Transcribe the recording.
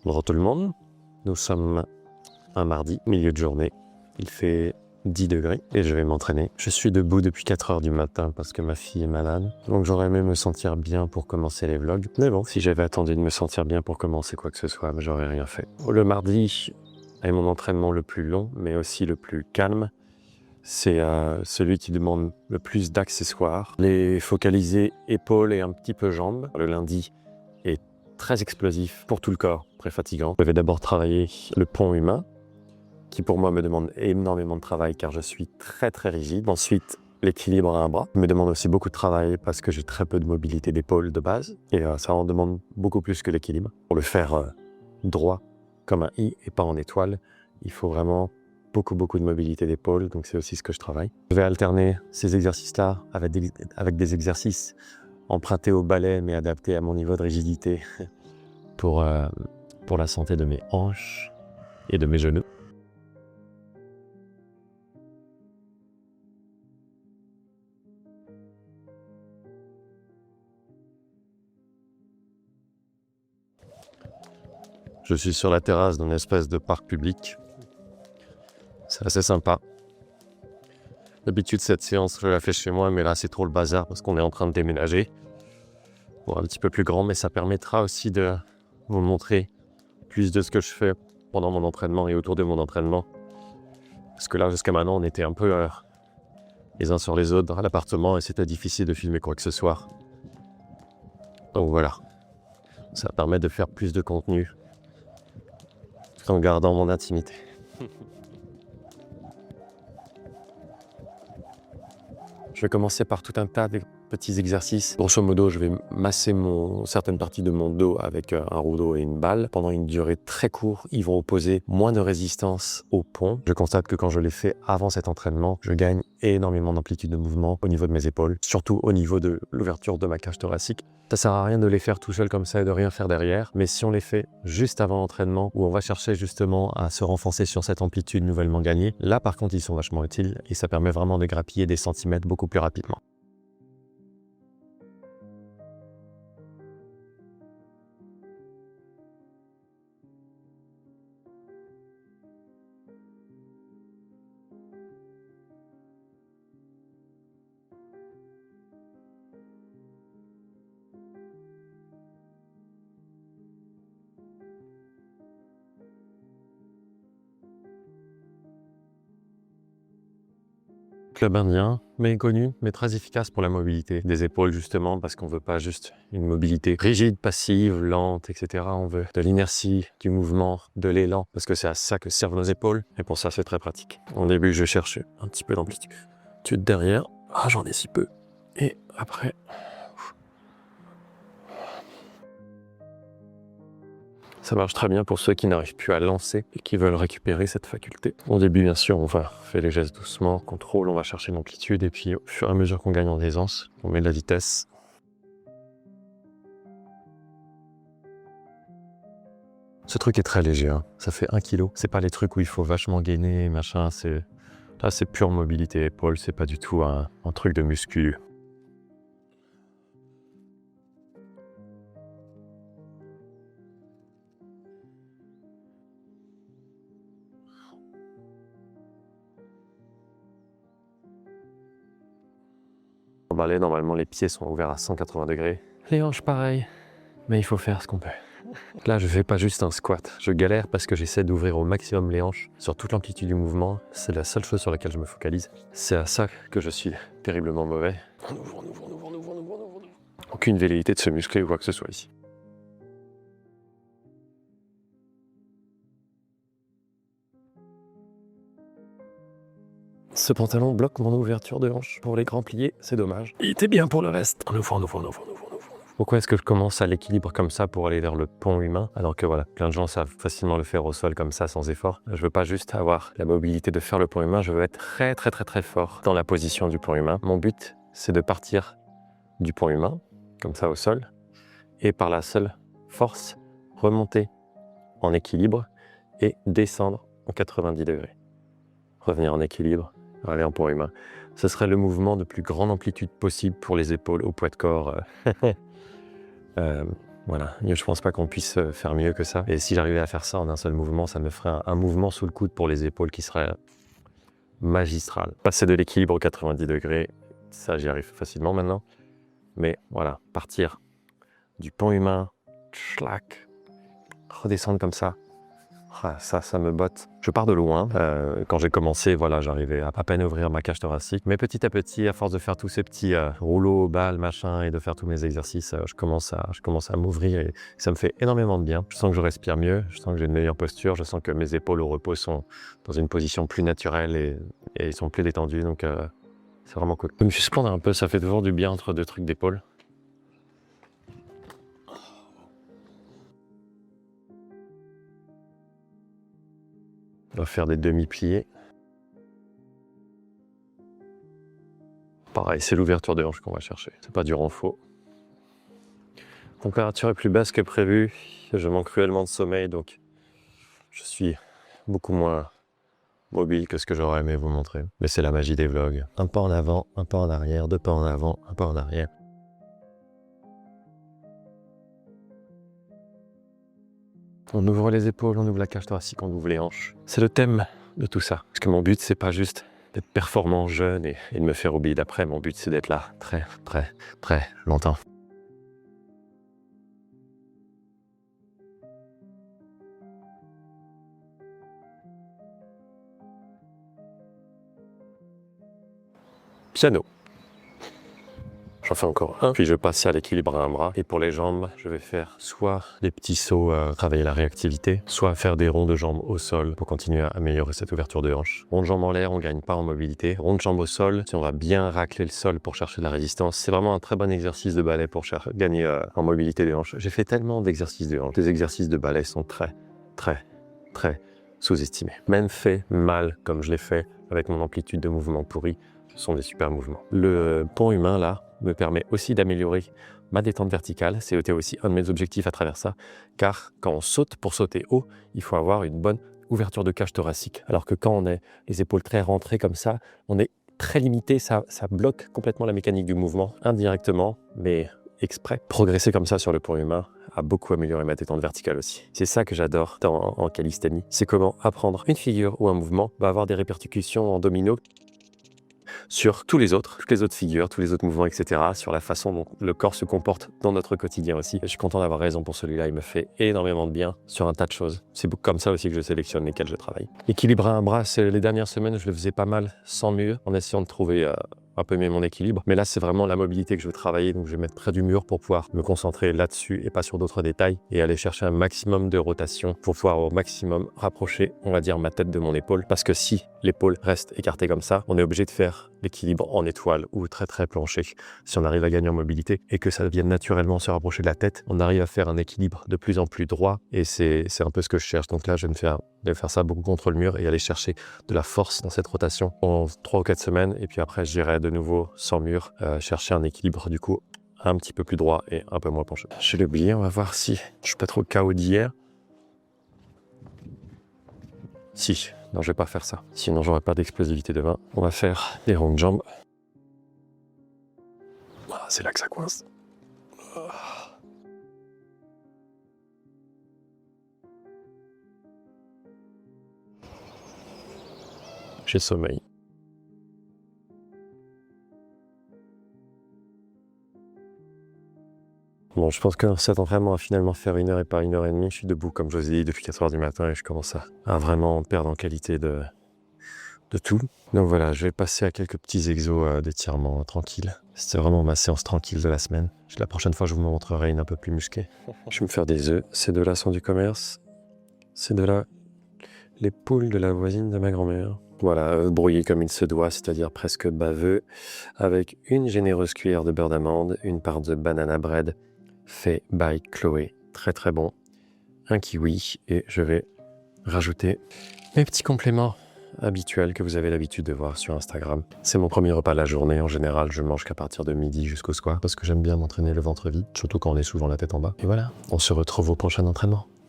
Bonjour tout le monde, nous sommes un mardi, milieu de journée, il fait 10 degrés et je vais m'entraîner. Je suis debout depuis 4 heures du matin parce que ma fille est malade, donc j'aurais aimé me sentir bien pour commencer les vlogs. Mais bon, si j'avais attendu de me sentir bien pour commencer quoi que ce soit, j'aurais rien fait. Le mardi est mon entraînement le plus long, mais aussi le plus calme. C'est celui qui demande le plus d'accessoires. Les focalisés épaules et un petit peu jambes. Le lundi est très explosif pour tout le corps, très fatigant. Je vais d'abord travailler le pont humain, qui pour moi me demande énormément de travail car je suis très rigide. Ensuite, l'équilibre à un bras me demande aussi beaucoup de travail parce que j'ai très peu de mobilité d'épaule de base. Et ça en demande beaucoup plus que l'équilibre. Pour le faire droit comme un I et pas en étoile, il faut vraiment beaucoup de mobilité d'épaule, donc c'est aussi ce que je travaille. Je vais alterner ces exercices-là avec des exercices empruntés au ballet mais adaptés à mon niveau de rigidité pour la santé de mes hanches et de mes genoux. Je suis sur la terrasse d'une espèce de parc public. C'est assez sympa. D'habitude, cette séance, je la fais chez moi, mais là, c'est trop le bazar parce qu'on est en train de déménager. Bon, un petit peu plus grand, mais ça permettra aussi de vous montrer plus de ce que je fais pendant mon entraînement et autour de mon entraînement. Parce que là, jusqu'à maintenant, on était un peu les uns sur les autres à l'appartement et c'était difficile de filmer quoi que ce soit. Donc voilà, ça permet de faire plus de contenu tout en gardant mon intimité. Je vais commencer par tout un tas de petits exercices. Grosso modo, je vais masser certaines parties de mon dos avec un rouleau et une balle. Pendant une durée très courte, ils vont opposer moins de résistance au pont. Je constate que quand je les fais avant cet entraînement, je gagne énormément d'amplitude de mouvement au niveau de mes épaules, surtout au niveau de l'ouverture de ma cage thoracique. Ça sert à rien de les faire tout seul comme ça et de rien faire derrière, mais si on les fait juste avant l'entraînement, où on va chercher justement à se renforcer sur cette amplitude nouvellement gagnée, là par contre ils sont vachement utiles et ça permet vraiment de grappiller des centimètres beaucoup plus rapidement. Club indien, méconnu, mais très efficace pour la mobilité des épaules justement, parce qu'on veut pas juste une mobilité rigide, passive, lente, etc. On veut de l'inertie, du mouvement, de l'élan, parce que c'est à ça que servent nos épaules, et pour ça c'est très pratique. Au début je cherche un petit peu d'amplitude derrière, j'en ai si peu, et après... Ça marche très bien pour ceux qui n'arrivent plus à lancer et qui veulent récupérer cette faculté. Au début, bien sûr, on va faire les gestes doucement, contrôle, on va chercher l'amplitude et puis au fur et à mesure qu'on gagne en aisance, on met de la vitesse. Ce truc est très léger, hein. Ça fait 1 kg. C'est pas les trucs où il faut vachement gainer, machin. Là, c'est pure mobilité épaule, c'est pas du tout un truc de muscu. En balai, normalement, les pieds sont ouverts à 180 degrés. Les hanches, pareil. Mais il faut faire ce qu'on peut. Là, je fais pas juste un squat. Je galère parce que j'essaie d'ouvrir au maximum les hanches sur toute l'amplitude du mouvement. C'est la seule chose sur laquelle je me focalise. C'est à ça que je suis terriblement mauvais. On ouvre. Aucune velléité de se muscler ou quoi que ce soit ici. Ce pantalon bloque mon ouverture de hanche. Pour les grands pliés, c'est dommage. Il était bien pour le reste. On ouvre. Pourquoi est-ce que je commence à l'équilibre comme ça pour aller vers le pont humain, alors que voilà, plein de gens savent facilement le faire au sol comme ça, sans effort. Je veux pas juste avoir la mobilité de faire le pont humain, je veux être très fort dans la position du pont humain. Mon but, c'est de partir du pont humain, comme ça au sol, et par la seule force, remonter en équilibre et descendre en 90 degrés. Revenir en équilibre, aller en pont humain. Ce serait le mouvement de plus grande amplitude possible pour les épaules au poids de corps. Voilà, je pense pas qu'on puisse faire mieux que ça. Et si j'arrivais à faire ça en un seul mouvement, ça me ferait un mouvement sous le coude pour les épaules qui serait magistral. Passer de l'équilibre aux 90 degrés, ça j'y arrive facilement maintenant. Mais voilà, partir du pont humain, schlack, redescendre comme ça. Ah, ça me botte. Je pars de loin. Quand j'ai commencé, voilà, j'arrivais à peine à ouvrir ma cage thoracique. Mais petit à petit, à force de faire tous ces petits rouleaux, balles, machin, et de faire tous mes exercices, je commence à m'ouvrir et ça me fait énormément de bien. Je sens que je respire mieux, je sens que j'ai une meilleure posture, je sens que mes épaules au repos sont dans une position plus naturelle et sont plus détendues. Donc c'est vraiment cool. Je me suis suspendre un peu, ça fait toujours du bien entre deux trucs d'épaule. On va faire des demi-pliés. Pareil, c'est l'ouverture de hanche qu'on va chercher. C'est pas du renfort. Température est plus basse que prévu. Je manque cruellement de sommeil, donc je suis beaucoup moins mobile que ce que j'aurais aimé vous montrer. Mais c'est la magie des vlogs. Un pas en avant, un pas en arrière, deux pas en avant, un pas en arrière. On ouvre les épaules, on ouvre la cage thoracique, on ouvre les hanches. C'est le thème de tout ça. Parce que mon but, c'est pas juste d'être performant, jeune et de me faire oublier d'après. Mon but, c'est d'être là très longtemps. Piano. J'en fais encore un, puis je passe à l'équilibre à un bras. Et pour les jambes, je vais faire soit des petits sauts, travailler la réactivité, soit faire des ronds de jambes au sol pour continuer à améliorer cette ouverture de hanche. Rond de jambes en l'air, on gagne pas en mobilité. Rond de jambes au sol, si on va bien racler le sol pour chercher de la résistance, c'est vraiment un très bon exercice de ballet pour gagner en mobilité des hanches. J'ai fait tellement d'exercices de hanches. Les exercices de ballet sont très sous-estimés. Même fait mal comme je l'ai fait avec mon amplitude de mouvement pourri, ce sont des super mouvements. Le pont humain là me permet aussi d'améliorer ma détente verticale. C'était aussi un de mes objectifs à travers ça, car quand on saute pour sauter haut, il faut avoir une bonne ouverture de cage thoracique. Alors que quand on a les épaules très rentrées comme ça, on est très limité, ça bloque complètement la mécanique du mouvement, indirectement, mais exprès. Progresser comme ça sur le pont humain a beaucoup amélioré ma détente verticale aussi. C'est ça que j'adore en calisthénie, c'est comment apprendre une figure ou un mouvement va avoir des répercussions en domino sur toutes les autres figures, tous les autres mouvements, etc., sur la façon dont le corps se comporte dans notre quotidien aussi. Je suis content d'avoir raison pour celui-là, il me fait énormément de bien sur un tas de choses. C'est comme ça aussi que je sélectionne lesquelles je travaille. Équilibrer un bras, les dernières semaines, je le faisais pas mal sans mur, en essayant de trouver un peu mieux mon équilibre. Mais là, c'est vraiment la mobilité que je veux travailler, donc je vais mettre près du mur pour pouvoir me concentrer là-dessus et pas sur d'autres détails et aller chercher un maximum de rotation pour pouvoir au maximum rapprocher, on va dire, ma tête de mon épaule. Parce que si l'épaule reste écartée comme ça, on est obligé de faire l'équilibre en étoile ou très planché. Si on arrive à gagner en mobilité et que ça vienne naturellement se rapprocher de la tête, on arrive à faire un équilibre de plus en plus droit et c'est un peu ce que je cherche. Donc là, je vais faire ça beaucoup contre le mur et aller chercher de la force dans cette rotation en 3 ou 4 semaines et puis après j'irai de nouveau sans mur chercher un équilibre du coup un petit peu plus droit et un peu moins penché. Je l'ai oublié, on va voir si je suis pas trop KO d'hier. Si, non je vais pas faire ça, sinon j'aurai pas d'explosivité demain. On va faire des ronds de jambes. Ah, c'est là que ça coince. J'ai sommeil. Bon, je pense que cet entraînement va finalement faire 1 heure et pas 1h30. Je suis debout, comme je vous ai dit, depuis 4 heures du matin et je commence à vraiment perdre en qualité de tout. Donc voilà, je vais passer à quelques petits exos d'étirement tranquille. C'était vraiment ma séance tranquille de la semaine. La prochaine fois, je vous montrerai une un peu plus musclée. Je vais me faire des œufs. Ces deux-là sont du commerce. Ces deux-là, les poules de la voisine de ma grand-mère. Voilà, brouillé comme il se doit, c'est-à-dire presque baveux, avec une généreuse cuillère de beurre d'amande, une part de banana bread fait by Chloé, très bon, un kiwi, et je vais rajouter mes petits compléments habituels que vous avez l'habitude de voir sur Instagram. C'est mon premier repas de la journée, en général je mange qu'à partir de midi jusqu'au soir, parce que j'aime bien m'entraîner le ventre vide, surtout quand on est souvent la tête en bas. Et voilà, on se retrouve au prochain entraînement.